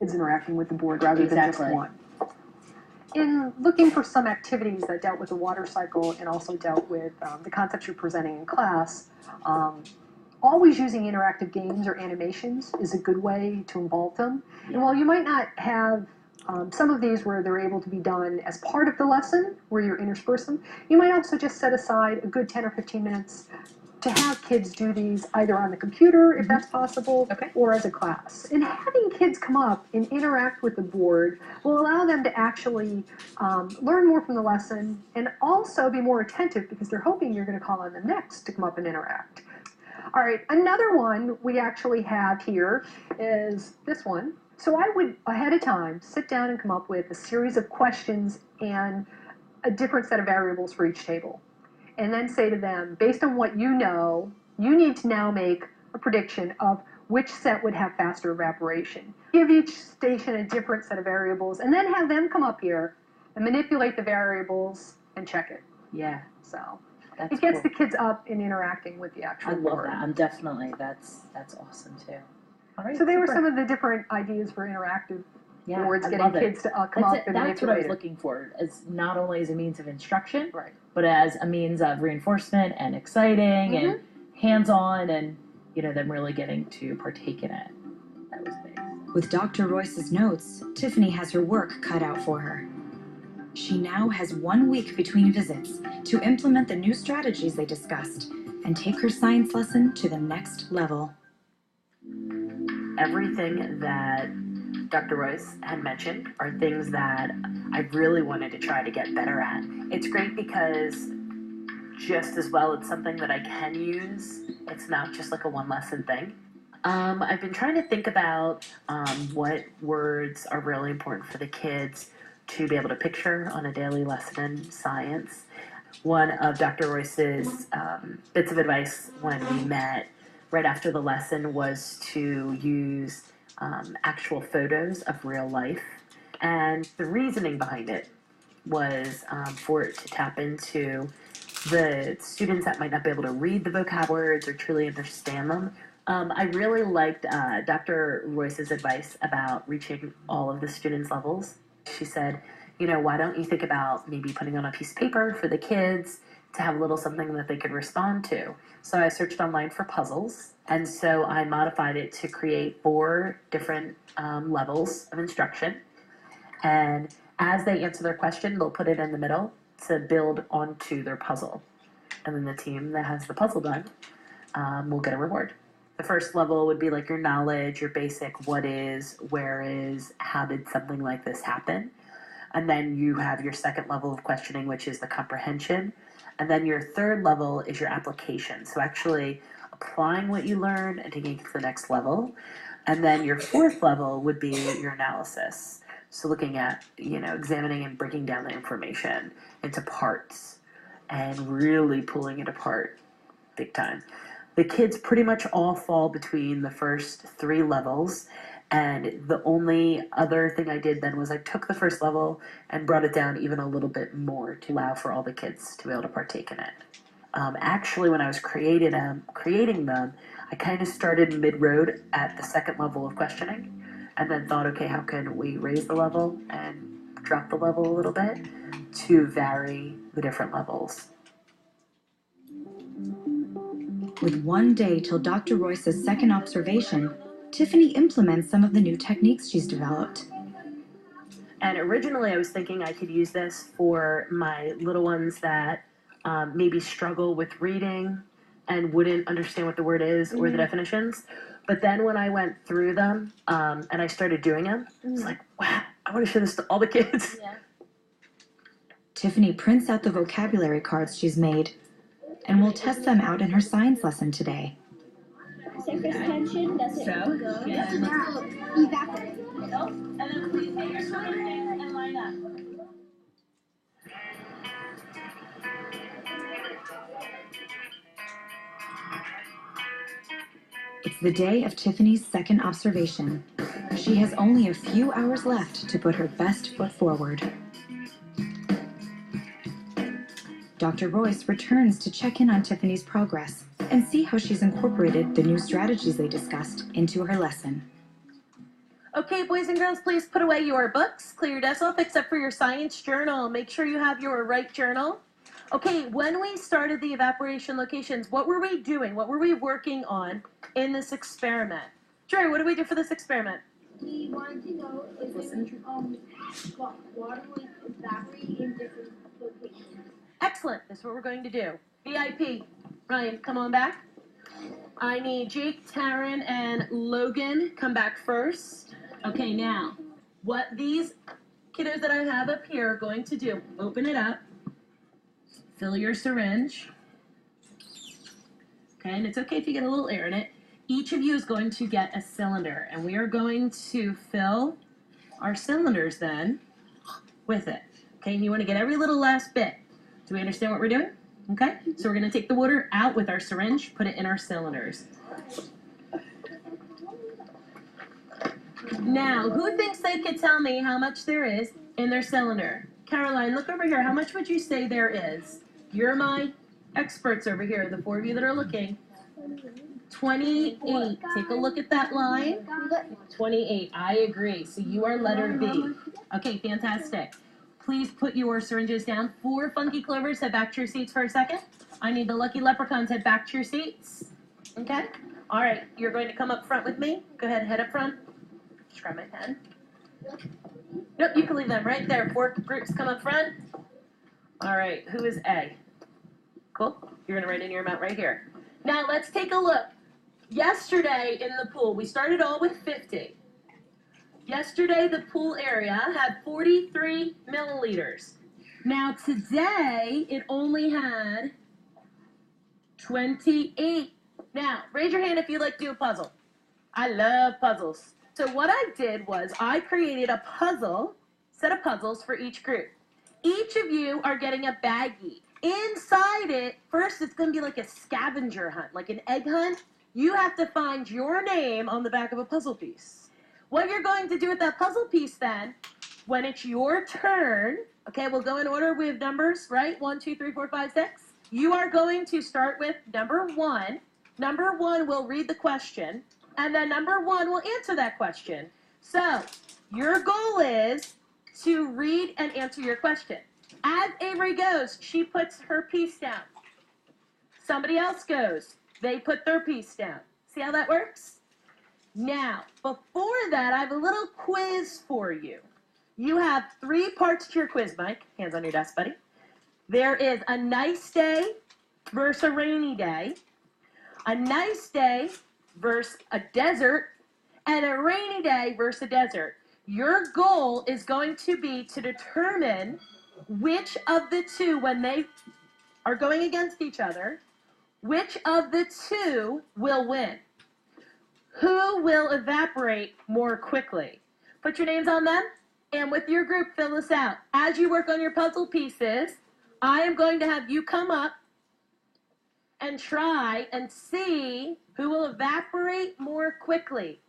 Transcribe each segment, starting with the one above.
kids interacting with the board rather than just one. In looking for some activities that dealt with the water cycle and also dealt with the concepts you're presenting in class, always using interactive games or animations is a good way to involve them. And while you might not have some of these where they're able to be done as part of the lesson, where you're intersperse them, you might also just set aside a good 10 or 15 minutes to have kids do these either on the computer, if that's possible, or as a class. And having kids come up and interact with the board will allow them to actually learn more from the lesson and also be more attentive because they're hoping you're going to call on them next to come up and interact. All right, another one we actually have here is this one. So I would, ahead of time, sit down and come up with a series of questions and a different set of variables for each table. And then say to them, based on what you know, you need to now make a prediction of which set would have faster evaporation. Give each station a different set of variables, and then have them come up here and manipulate the variables and check it. Yeah. So that's it gets cool. the kids up and interacting with the actual board. I love that. I'm definitely, that's awesome too. All right, so they were some of the different ideas for interactive boards, getting kids to come up and manipulate it. That's what I was looking for, as not only as a means of instruction, but as a means of reinforcement and exciting and hands-on and, you know, them really getting to partake in it. That was big. With Dr. Royce's notes, Tiffany has her work cut out for her. She now has 1 week between visits to implement the new strategies they discussed and take her science lesson to the next level. Everything that Dr. Royce had mentioned are things that I really wanted to try to get better at. It's great because just as well it's something that I can use. It's not just like a one lesson thing. I've been trying to think about what words are really important for the kids to be able to picture on a daily lesson in science. One of Dr. Royce's bits of advice when we met right after the lesson was to use actual photos of real life. And the reasoning behind it was for it to tap into the students that might not be able to read the vocab words or truly understand them. I really liked Dr. Royce's advice about reaching all of the students' levels. She said, you know, why don't you think about maybe putting on a piece of paper for the kids to have a little something that they could respond to. So I searched online for puzzles, and so I modified it to create 4 different levels of instruction. And as they answer their question, they'll put it in the middle to build onto their puzzle. And then the team that has the puzzle done will get a reward. The first level would be like your knowledge, your basic what is, where is, how did something like this happen? And then you have your second level of questioning, which is the comprehension. And then your third level is your application. So actually applying what you learned and taking it to the next level. And then your fourth level would be your analysis. So looking at, you know, examining and breaking down the information into parts and really pulling it apart big time. The kids pretty much all fall between the first 3 levels. And the only other thing I did then was I took the first level and brought it down even a little bit more to allow for all the kids to be able to partake in it. Actually, when I was creating them, I kind of started mid-road at the second level of questioning and then thought, okay, how can we raise the level and drop the level a little bit to vary the different levels. With 1 day till Dr. Royce's second observation, Tiffany implements some of the new techniques she's developed. And originally I was thinking I could use this for my little ones that maybe struggle with reading and wouldn't understand what the word is or the definitions. But then when I went through them and I started doing them, it's like, wow, I want to show this to all the kids. Yeah. Tiffany prints out the vocabulary cards she's made and will test them out in her science lesson today. Surface tension doesn't go. Evaporate. And then please get your swimming things and line up. It's the day of Tiffany's second observation. She has only a few hours left to put her best foot forward. Dr. Royce returns to check in on Tiffany's progress and see how she's incorporated the new strategies they discussed into her lesson. Okay, boys and girls, please put away your books, clear your desk off except for your science journal. Make sure you have your right journal. Okay, when we started the evaporation locations, what were we doing? What were we working on in this experiment? Jerry, what did we do for this experiment? We wanted to know if water would evaporate in different locations. Excellent. That's what we're going to do. VIP. Ryan, come on back. I need Jake, Taryn, and Logan come back first. Okay, now, what these kiddos that I have up here are going to do, open it up, fill your syringe. Okay, and it's okay if you get a little air in it. Each of you is going to get a cylinder, and we are going to fill our cylinders then with it. Okay, and you want to get every little last bit. Do we understand what we're doing? Okay, so we're going to take the water out with our syringe, put it in our cylinders. Now, who thinks they could tell me how much there is in their cylinder? Caroline, look over here. How much would you say there is? You're my experts over here, the four of you that are looking. 28. Take a look at that line. 28. I agree. So you are letter B. Okay, fantastic. Please put your syringes down. 4 funky clovers, head back to your seats for a second. I need the lucky leprechauns, head back to your seats. Okay? All right, you're going to come up front with me. Go ahead, head up front. Just grab my pen. Nope, you can leave them right there. 4 groups come up front. All right, who is A? Cool. You're going to write in your amount right here. Now, let's take a look. Yesterday in the pool, we started all with 50. Yesterday, the pool area had 43 milliliters. Now, today, it only had 28. Now, raise your hand if you'd like to do a puzzle. I love puzzles. So what I did was I created a set of puzzles for each group. Each of you are getting a baggie. Inside it, first it's going to be like a scavenger hunt, like an egg hunt. You have to find your name on the back of a puzzle piece. What you're going to do with that puzzle piece then, when it's your turn, okay, we'll go in order with numbers, right? 1, 2, 3, 4, 5, 6. You are going to start with number 1. Number 1 will read the question, and then number 1 will answer that question. So your goal is to read and answer your question. As Avery goes, she puts her piece down. Somebody else goes. They put their piece down. See how that works? Now, before that, I have a little quiz for you. You have 3 parts to your quiz, Mike. Hands on your desk, buddy. There is a nice day versus a rainy day, a nice day versus a desert, and a rainy day versus a desert. Your goal is going to be to determine which of the 2, when they are going against each other, which of the 2 will win. Who will evaporate more quickly? Put your names on them, and with your group, fill this out. As you work on your puzzle pieces, I am going to have you come up and try and see who will evaporate more quickly.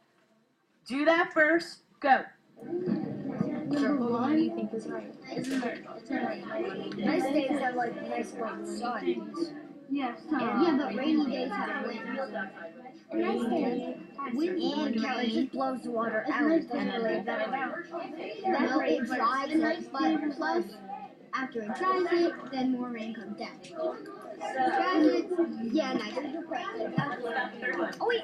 Do that first. Go. Number 1, you think is right. Nice days have like nice bright sun. Yeah, but rainy days have wind. Nice days, wind and rain. It just blows the water out. It doesn't really evaporate. Well, it dries it, but plus, after it dries it, then more rain comes down. Dries it, yeah, nice. Oh wait,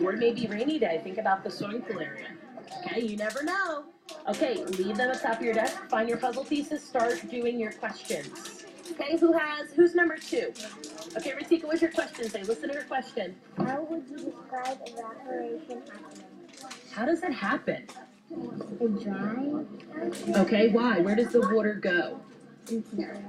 Or maybe rainy day. Think about the swimming pool area. Okay, you never know. Okay, leave them at the top of your desk. Find your puzzle pieces. Start doing your questions. Okay, who's number 2? Okay, Ritika, what's your question? Say, listen to her question. how would you describe evaporation happening? How does it happen? It dries. Okay, why? Where does the water go? Into the air.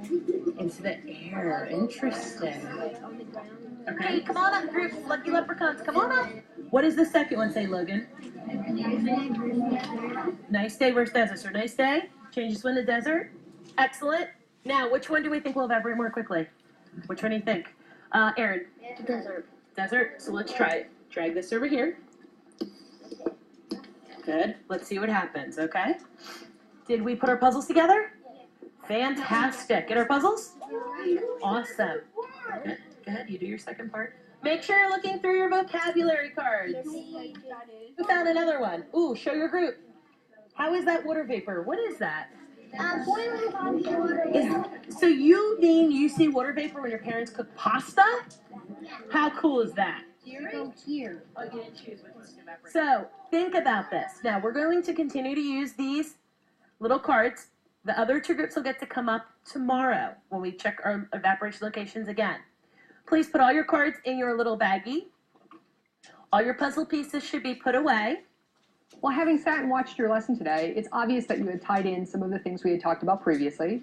Into the air. Interesting. On the ground. Okay, come on up, groups. Lucky leprechauns, come on up. What does the second one say, Logan? Nice day versus desert. So nice day changes when the desert. Excellent. Now, which one do we think will evaporate more quickly? Which one do you think? Aaron? Desert. Desert. So let's try it. Drag this over here. Good. Let's see what happens, okay? Did we put our puzzles together? Fantastic. Get our puzzles? Awesome. Good. Go ahead. You do your second part. Make sure you're looking through your vocabulary cards. Who found another one? Ooh, show your group. How is that water vapor? What is that? Boiling water. So you mean you see water vapor when your parents cook pasta? How cool is that? Go here. So think about this. Now we're going to continue to use these little cards. The other two groups will get to come up tomorrow when we check our evaporation locations again. Please put all your cards in your little baggie. All your puzzle pieces should be put away. Well, having sat and watched your lesson today, it's obvious that you had tied in some of the things we had talked about previously,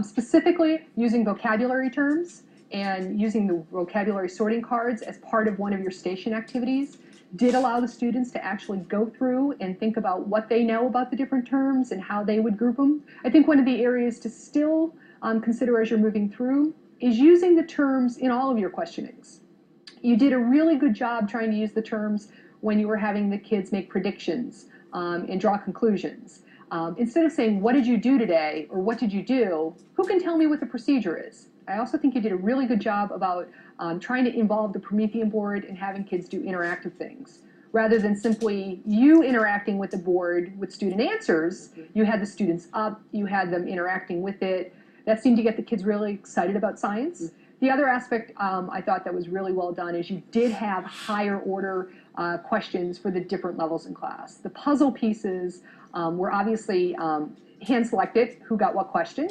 specifically using vocabulary terms and using the vocabulary sorting cards as part of one of your station activities did allow the students to actually go through and think about what they know about the different terms and how they would group them. I think one of the areas to still consider as you're moving through is using the terms in all of your questionings. You did a really good job trying to use the terms when you were having the kids make predictions and draw conclusions. Instead of saying, what did you do today, or what did you do, who can tell me what the procedure is? I also think you did a really good job about trying to involve the Promethean board and having kids do interactive things. Rather than simply you interacting with the board with student answers, you had the students up, you had them interacting with it. That seemed to get the kids really excited about science. The other aspect I thought that was really well done is you did have higher order questions for the different levels in class. The puzzle pieces were obviously hand-selected, who got what question,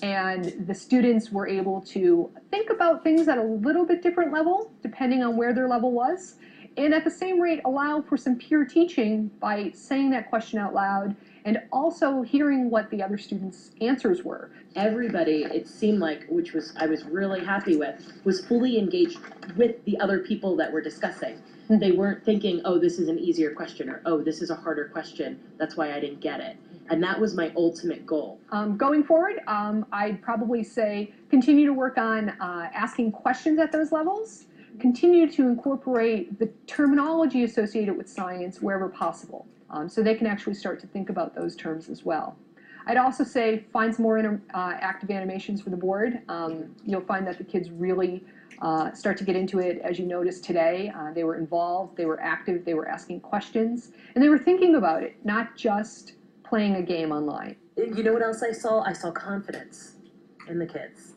and the students were able to think about things at a little bit different level, depending on where their level was, and at the same rate allow for some peer teaching by saying that question out loud and also hearing what the other students' answers were. Everybody, it seemed like, which was I was really happy with, was fully engaged with the other people that were discussing. They weren't thinking, oh, this is an easier question, or oh, this is a harder question, that's why I didn't get it. And that was my ultimate goal. Going forward, I'd probably say continue to work on asking questions at those levels, continue to incorporate the terminology associated with science wherever possible, so they can actually start to think about those terms as well. I'd also say find some more active animations for the board. You'll find that the kids really start to get into it, as you noticed today. They were involved, they were active, they were asking questions, and they were thinking about it, not just playing a game online. You know what else I saw? I saw confidence in the kids.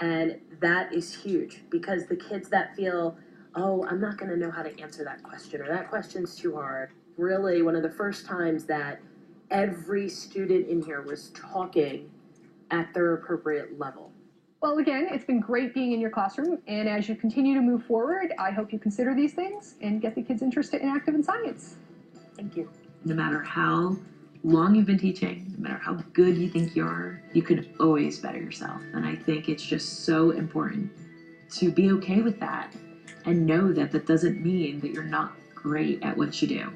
And that is huge, because the kids that feel, oh, I'm not going to know how to answer that question, or that question's too hard. Really, one of the first times that every student in here was talking at their appropriate level. Well, again, it's been great being in your classroom, and as you continue to move forward, I hope you consider these things and get the kids interested and active in science. Thank you. No matter how long you've been teaching, no matter how good you think you are, you can always better yourself. And I think it's just so important to be okay with that and know that that doesn't mean that you're not great at what you do.